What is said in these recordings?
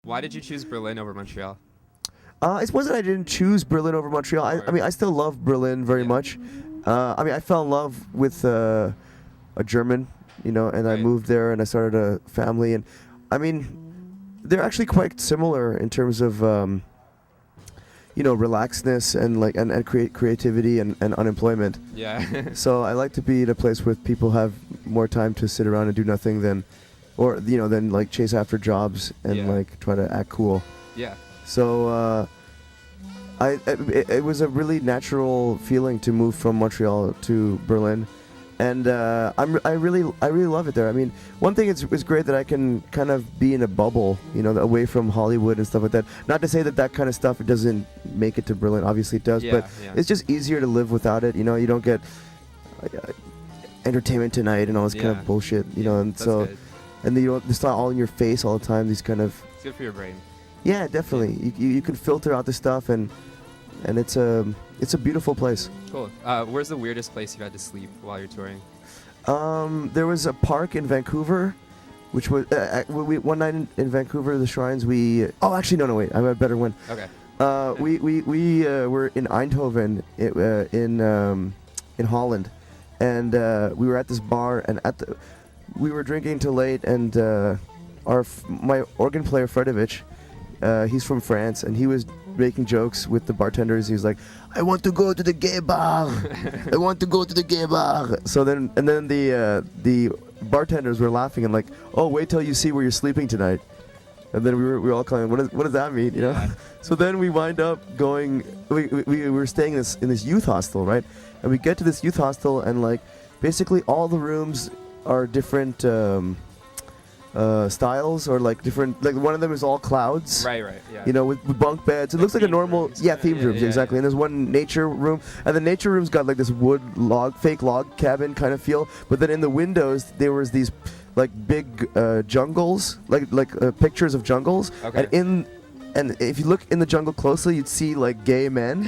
Why did you choose Berlin over Montreal? It wasn't I didn't choose Berlin over Montreal. I mean, I still love Berlin very much. I mean, I fell in love with a German, and I moved there and I started a family. And I mean, they're actually quite similar in terms of, relaxedness and creativity and unemployment. Yeah. So I like to be in a place where people have more time to sit around and do nothing than chase after jobs and try to act cool. Yeah. So it was a really natural feeling to move from Montreal to Berlin, and I really love it there. I mean, one thing it's great that I can kind of be in a bubble, away from Hollywood and stuff like that. Not to say that kind of stuff doesn't make it to Berlin. Obviously it does, but it's just easier to live without it. You don't get Entertainment Tonight and all this kind of bullshit. And so, good. and it's not all in your face all the time. These kind of It's good for your brain. Yeah, definitely. You can filter out the stuff, and it's a beautiful place. Cool. Where's the weirdest place you had to sleep while you're touring? There was a park in Vancouver, which was one night in Vancouver, the Shrines. Wait, I have a better one. Okay. We were in Eindhoven, in Holland, and we were at this bar, and we were drinking till late, and my organ player Fredovich. He's from France, and he was making jokes with the bartenders. He was like, "I want to go to the gay bar. I want to go to the gay bar." So then the bartenders were laughing and like, "Oh, wait till you see where you're sleeping tonight." And then we were all calling, "What does that mean?" So then we wind up going. We were staying in this youth hostel, right? And we get to this youth hostel, and basically all the rooms are different. Styles or different, one of them is all clouds, right, yeah, with bunk beds. It looks like a normal rooms. themed rooms, exactly. And there's one nature room, and the nature room's got this wood fake log cabin kind of feel, but then in the windows there was these big jungles, pictures of jungles. Okay. And if you look in the jungle closely, you'd see gay men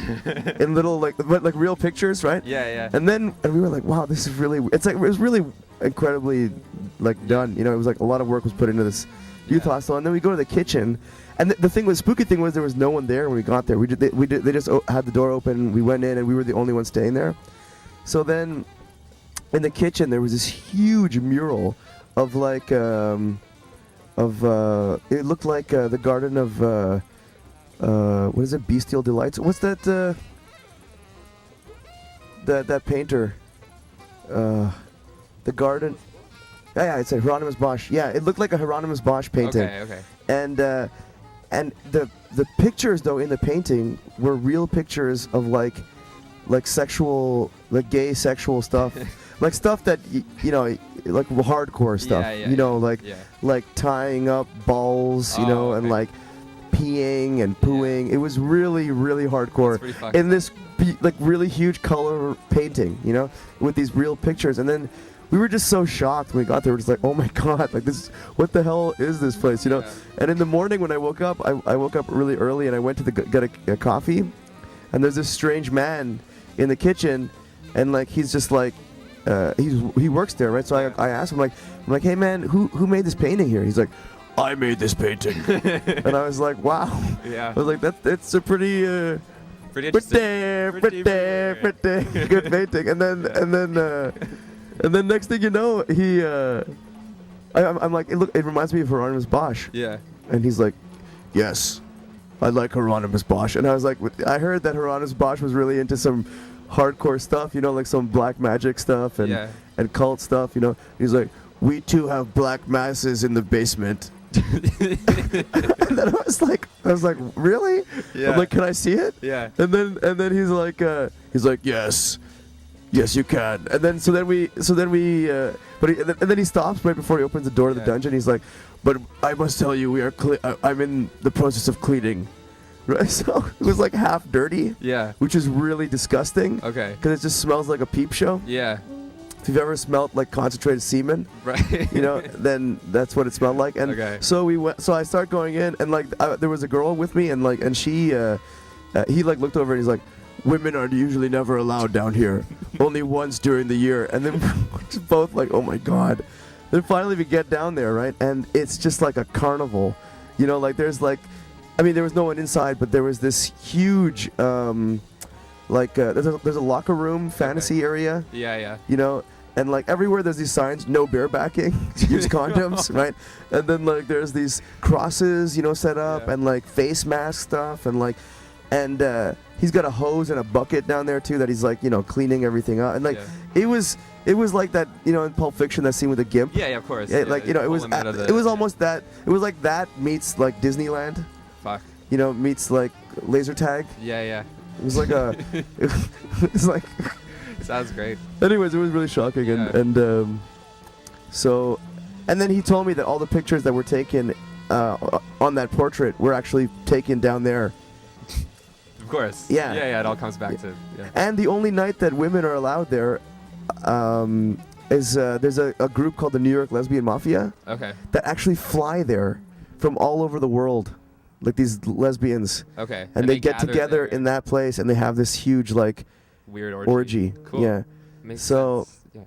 in little real pictures, right? Yeah. And we were like, wow, this is really. It was really incredibly done. It was a lot of work was put into this youth hostel. And then we go to the kitchen, and the spooky thing was there was no one there when we got there. They just had the door open. We went in, and we were the only ones staying there. So then, in the kitchen, there was this huge mural of it looked like the garden of what is it? Bestial Delights. What's that? That painter. The garden. Yeah, it's a Hieronymus Bosch. Yeah, it looked like a Hieronymus Bosch painting. Okay. And the pictures though in the painting were real pictures of sexual, gay sexual stuff, stuff that hardcore stuff. Like tying up balls, and peeing and pooing. Yeah. It was really, really hardcore in this really huge color painting, with these real pictures. And then we were just so shocked when we got there. We're just like, oh my god, what the hell is this place, Yeah. And in the morning when I woke up, I woke up really early and I went to get a coffee, and there's this strange man in the kitchen, and he's just he works there, right? So I asked him, I'm like, hey man, who made this painting here? He's like, I made this painting. And I was like, wow. Yeah. I was like, it's a pretty Pretty pretty good painting. And then next thing you know, I'm like, it reminds me of Hieronymus Bosch. Yeah. And he's like, yes, I like Hieronymus Bosch. And I was like, I heard that Hieronymus Bosch was really into some hardcore stuff, some black magic stuff and cult stuff, He's like, we too have black masses in the basement. And then I was like, really? Yeah. I'm like, can I see it? Yeah. And then he's like, yes, you can. And then then he stops right before he opens the door to the dungeon. He's like, but I must tell you, I'm in the process of cleaning. Right? So it was half dirty. Yeah. Which is really disgusting. Okay. Because it just smells like a peep show. Yeah. If you've ever smelled concentrated semen, right? Then that's what it smelled like. And so we went. So I start going in, and there was a girl with me, and she, he looked over and he's like, women are usually never allowed down here, only once during the year. And then we're just both like, oh my god. Then finally we get down there, right, and it's just like a carnival. You know, like there's like, I mean, there was no one inside, but there was this huge, there's a locker room fantasy area. Yeah, yeah. You know, and like everywhere there's these signs, no barebacking, use condoms, right? And then like there's these crosses, you know, set up, Yeah. and like face mask stuff, and like, and he's got a hose and a bucket down there too that he's like, you know, cleaning everything up, and like Yeah. it was like that, you know, in Pulp Fiction, that scene with the gimp. Yeah, of course. Yeah, like, you know, it was pulling him out of it was the- almost that. It was like that meets like Disneyland, Fuck. you know, meets like laser tag. Yeah, yeah. It was like a, it was like. Sounds great. Anyways, it was really shocking, Yeah. and so, and then he told me that all the pictures that were taken on that portrait were actually taken down there. Of course. Yeah. Yeah, yeah. It all comes back to. Yeah. And the only night that women are allowed there is there's a group called the New York Lesbian Mafia Okay. that actually fly there from all over the world, like these lesbians, Okay. and they get gather together there. in that place, and they have this huge like Weird orgy. Cool. Yeah. Makes So- sense. Yeah.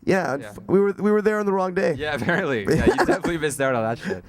Yeah, Yeah. we were there on the wrong day. Yeah, apparently. Yeah, you definitely missed out on that shit.